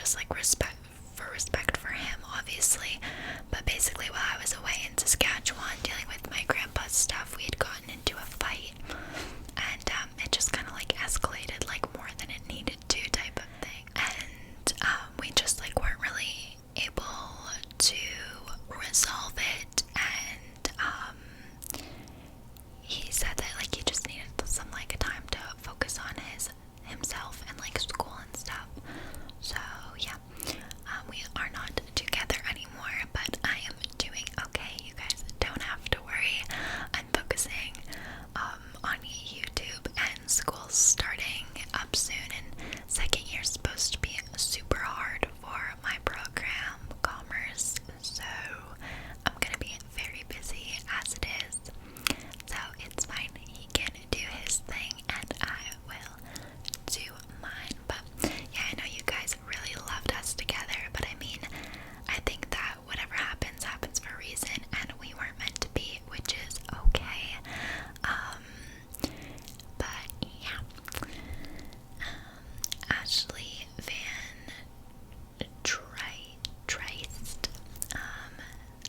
just like respect for him, obviously. But basically, while I was away in Saskatchewan dealing with my grandpa's stuff, we had gotten into a fight, and it just kind of like escalated like more than it needed to, type of thing. And we just like weren't really able to resolve it, and he said that like he just needed some like time to focus on himself and like school and stuff. So yeah, we are not together anymore, but I am doing okay. You guys don't have to worry. I'm focusing on YouTube, and school's starting up soon, and second year's supposed to be super hard for my program, commerce, so I'm gonna be very busy as it is. So it's fine, he can do his thing and I will do mine. But yeah, I know you guys really loved us together, but I mean, I think that whatever happens for a reason, and we weren't meant to be, which is okay. But yeah, Ashley Van Triced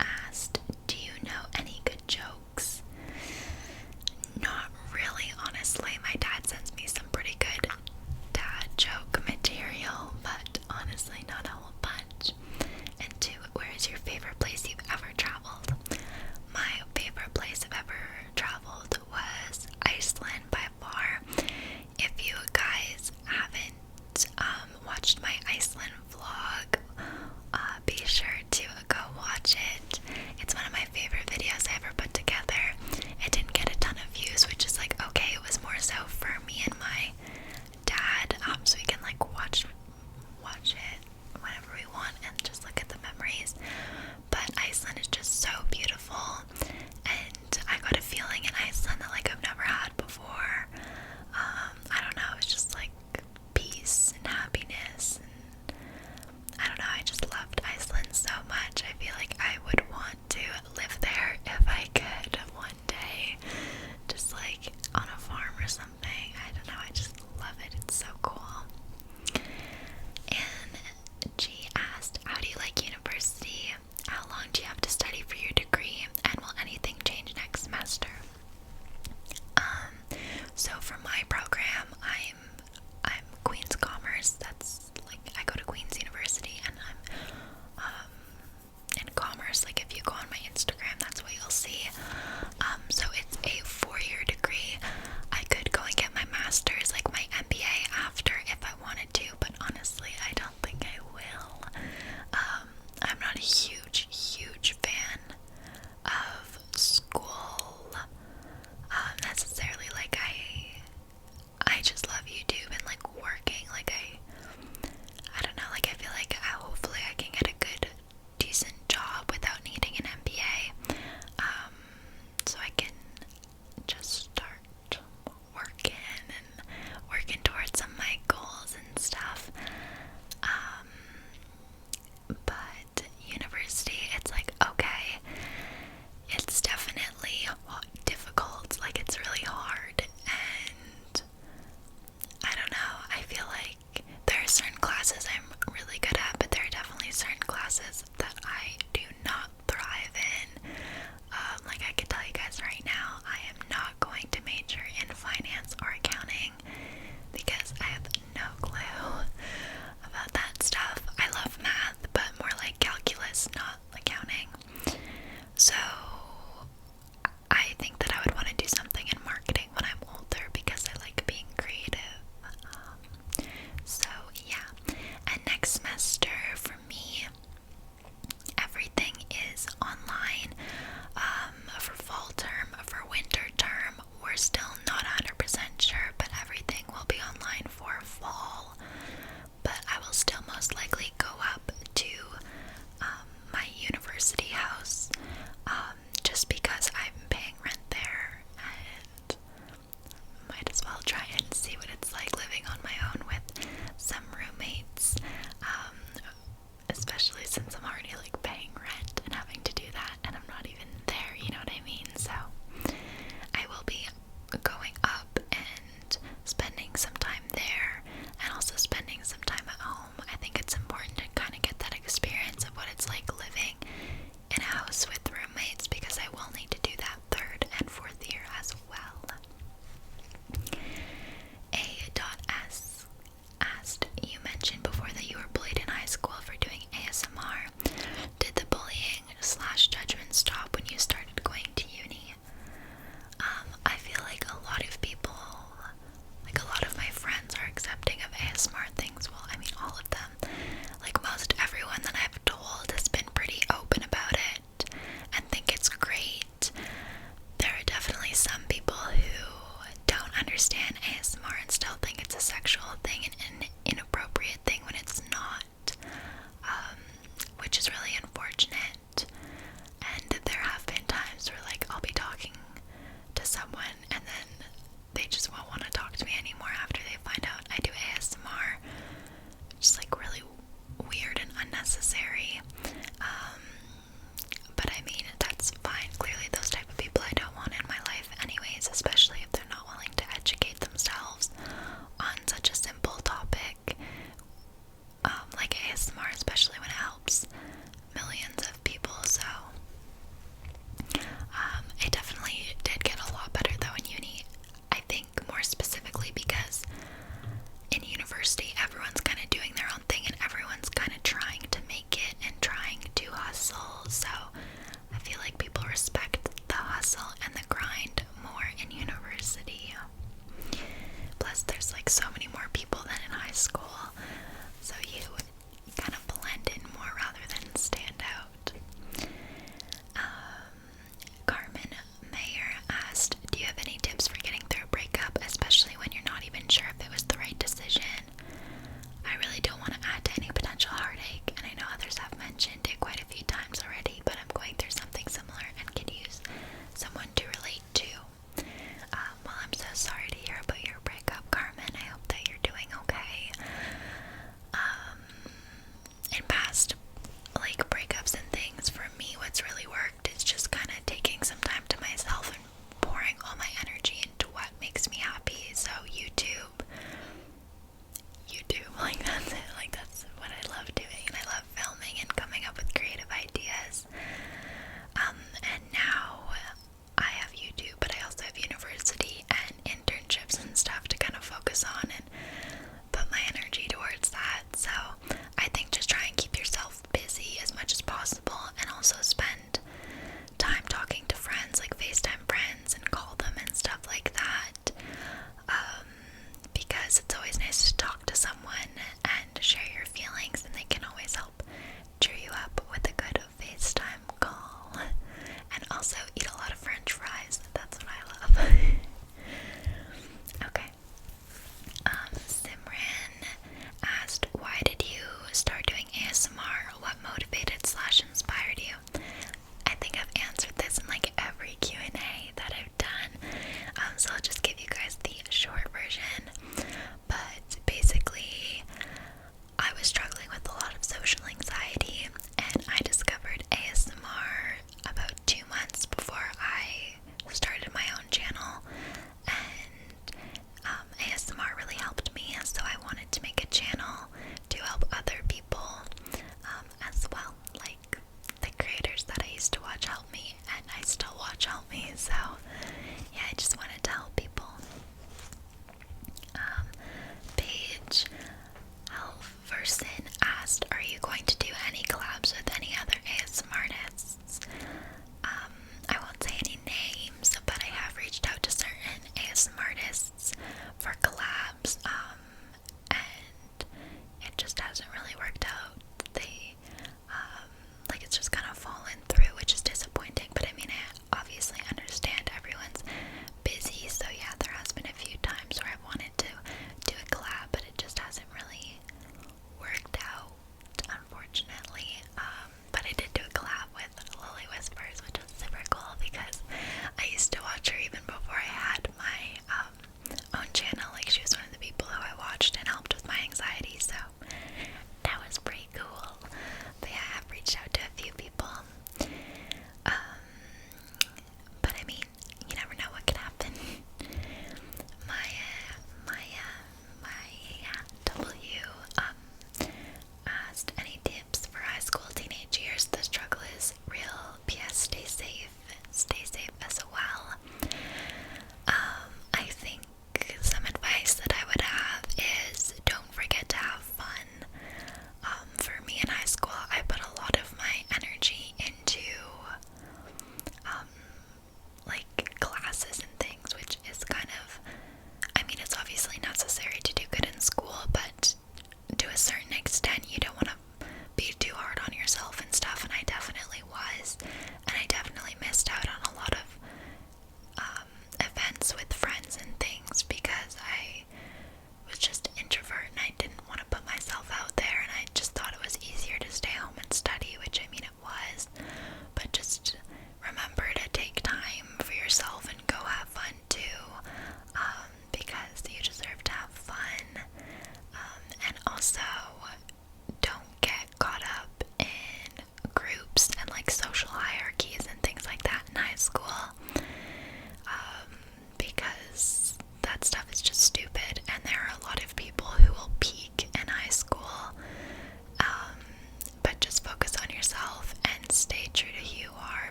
asked, do you know any good jokes? Not really, honestly. My dad sends me some pretty good dad joke material, but honestly not a whole bunch. And two, where is your favorite place you've ever traveled? My favorite place I've ever traveled was Iceland by far. If you guys haven't watched my Iceland vlog, be sure to go watch it. It's one of my favorite videos I ever put together. It didn't get a ton of views, which is like okay. It was more so for me and my dad, so we can like watch it whenever we want and just look at the memories. But Iceland is just so beautiful, and I got a feeling in Iceland that like I've never had before. I don't know, it's just like peace and happiness, and I don't know, I just loved Iceland so much. I feel like I would want to live there if I could one day, just like on a farm or something. I don't know, I just love it. It's so cool. And she asked, how do you like university? How long do you have to study for your degree? And will anything change next semester? So for my program, I'm Queen's Commerce. That's like, I go to Queen's University, and I'm in commerce. Like if you go on my Instagram, that's what you'll see. So it's a 4-year degree. I could go and get my master's, like my MBA after if I wanted to, but honestly, I don't think I will. I'm not a huge fan of school necessarily. Like I just love YouTube and like working. Like I don't know, like I feel like hopefully I can get a good decent job without needing an MBA, so I can just start working towards some of my goals and stuff. But university, it's like okay, it's definitely difficult, like it's really hard, and I don't know, I feel like there are certain classes I'm really good at, but there are definitely certain classes that I do not thrive in. Like I can tell you guys right now, I am not going to major in finance or accounting because I have no clue about that stuff. I love math, but more like calculus, not accounting. So I think that I would want to do something in marketing when I'm older because I like being creative. So yeah, and next semester for me, everything school, so you kind of blend in more rather than stand out. Carmen Mayer asked, do you have any tips for getting through a breakup, especially when you're not even sure if it was the right decision? I really don't want to add to any potential heartache, and I know others have mentioned it quite a few times already, but I'm going through something similar and could use someone to relate to. Well, I'm so sorry to hear about your breakup, Carmen. I hope that you're doing okay.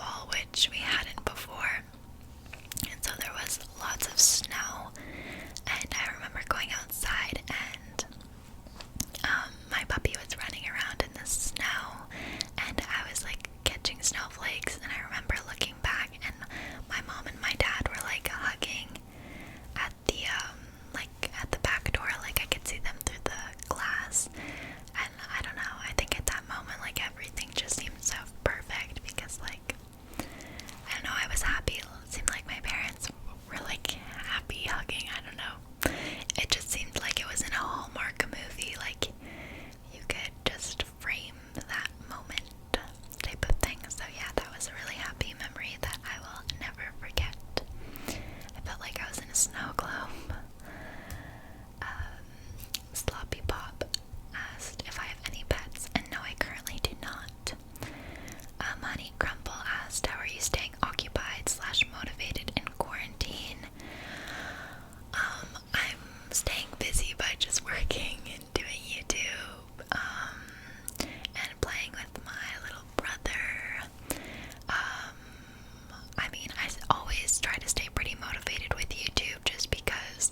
fall, which we hadn't before. And so there was lots of snow, and I remember going outside, and my puppy was running around in the snow, and I was like catching snowflakes, and I remember looking back, and my mom and my dad were like hugging at the at the back door, like I could see them through the glass. And I don't know, I think at that moment, like, everything just seemed so perfect, because, like, I don't know, I was happy. It seemed like my parents were, like, happy hugging. I don't know. It just seemed like it was in a Hallmark movie, like, you could just frame that moment type of thing. So yeah, that was a really happy memory that I will never forget. I felt like I was in a snow globe. Sloppy Pop asked if I have any pets, and no, I currently do not. Honey Crumble asked, how are you staying occupied / motivated in quarantine? I'm staying busy by just working and doing YouTube, and playing with my little brother. I mean, I always try to stay pretty motivated with YouTube, just because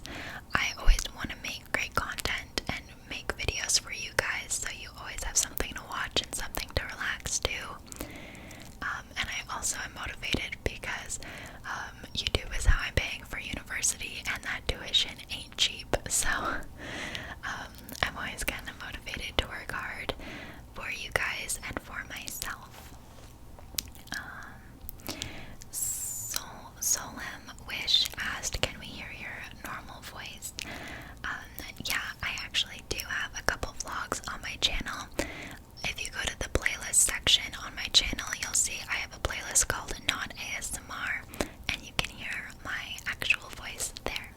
I always want to make great content and make videos for you guys, so you always have something to watch and something to relax to. And I also am motivated because YouTube is how I'm paying for university, and that tuition ain't cheap, so I'm always kind of motivated to work hard for you guys and for myself. Solemn Wish asked, can we hear your normal voice? Yeah, I actually do have a couple vlogs on my channel. If you go to the playlist section on my channel, you'll see I have a playlist called Not ASMR, and you can hear my actual voice there.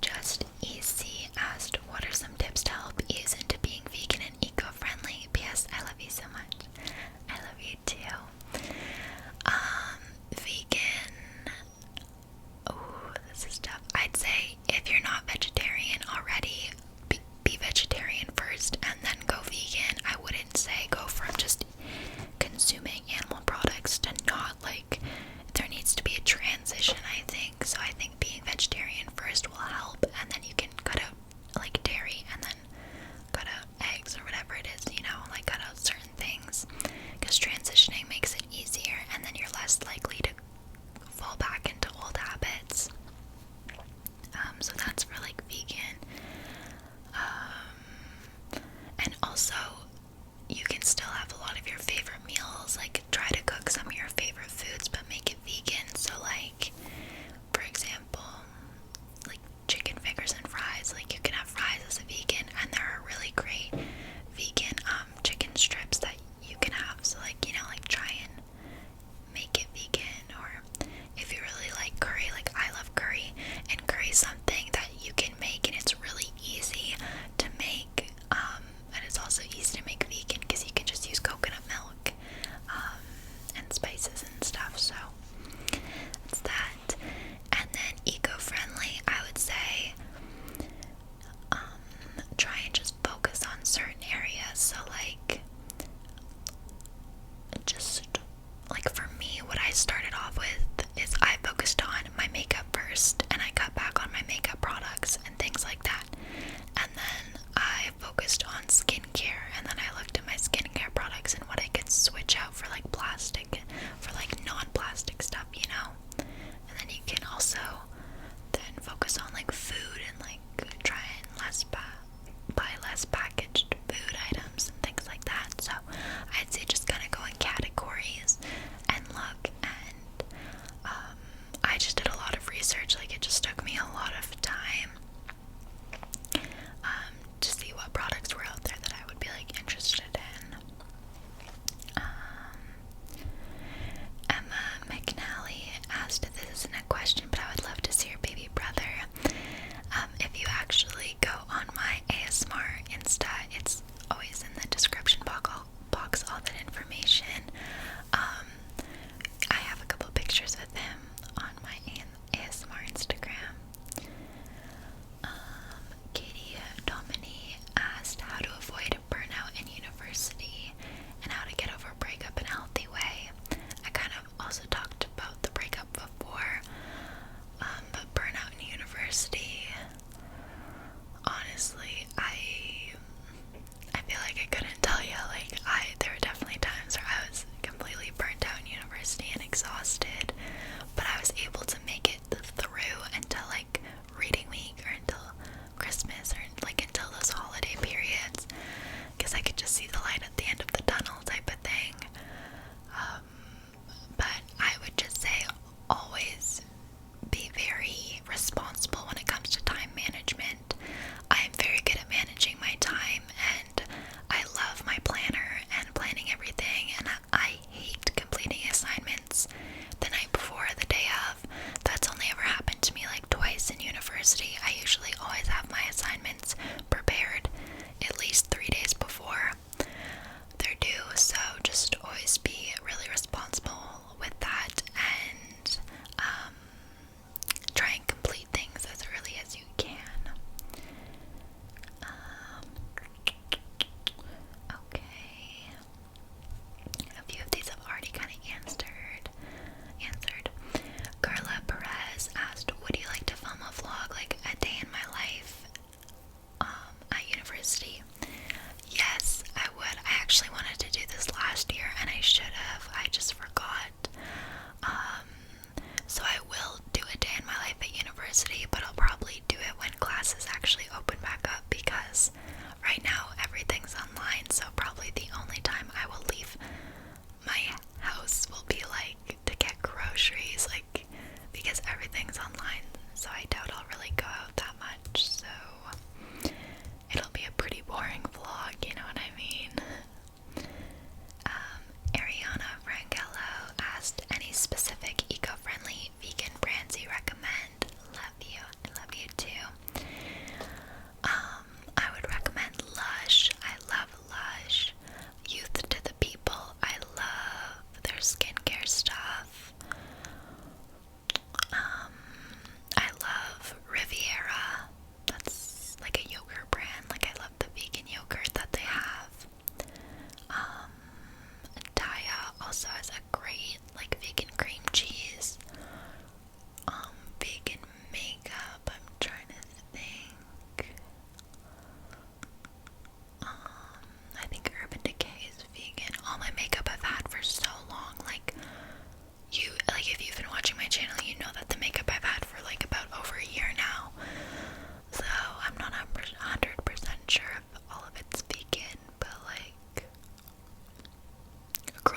Just Easy asked, what are some tips to help ease into being vegan and eco-friendly?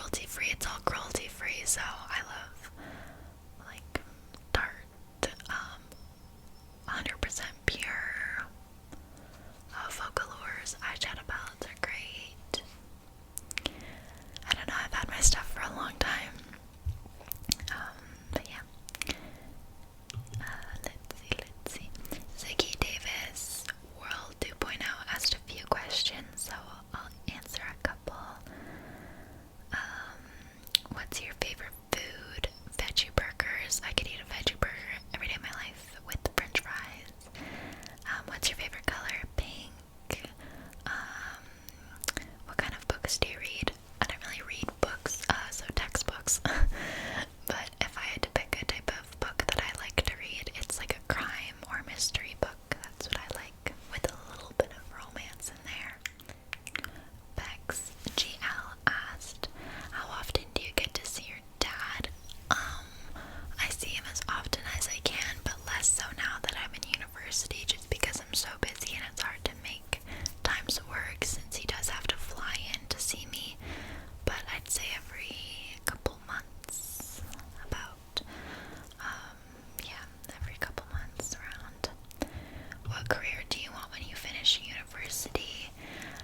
cruelty free. It's all cruelty free, so I love like Tarte, 100% pure. Focalures eyeshadow palettes are great. I don't know, I've had my stuff for a long time. But yeah. Let's see. Ziggy Davis, World 2.0 asked a few questions, so I'll answer a couple. What's your favorite food? Veggie burgers. I could eat a veggie burger every day of my life with french fries. What's your favorite color? Pink. What kind of books do you read? I don't really read books, so textbooks. But if I had to pick a type of book that I like to read, it's like a crime or mystery book. That's what I like, with a little bit of romance in there. Bex GL asked, how often do you get to see your dad? I see him as often as I can, but less so now that I'm in university, just because I'm so busy and it's hard to make times work since he does have to fly in to see me. But I'd say every couple months, about, every couple months around. What career do you want when you finish university?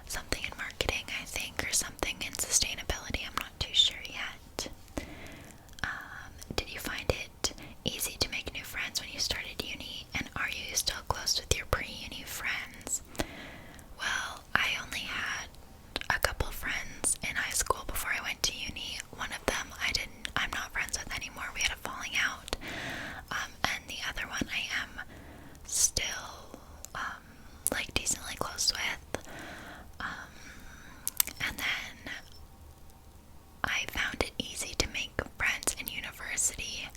Something in marketing, I think, or something in sustainability. I'm not too sure yet. Did you find it easy to make new friends when you started uni? And are you still close with your pre-uni friends? Well, I only had a couple friends in high school before I went to uni. One of them I'm not friends with anymore. We had a falling out. And the other one I am still, like, decently close with. And then I found it easy to make friends in university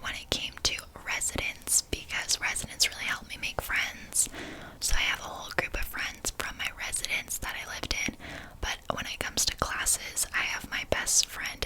when it came to residence, because residence really helped me make friends. So I have a whole group of friends from my residence that I lived in, but when it comes to classes, I have my best friend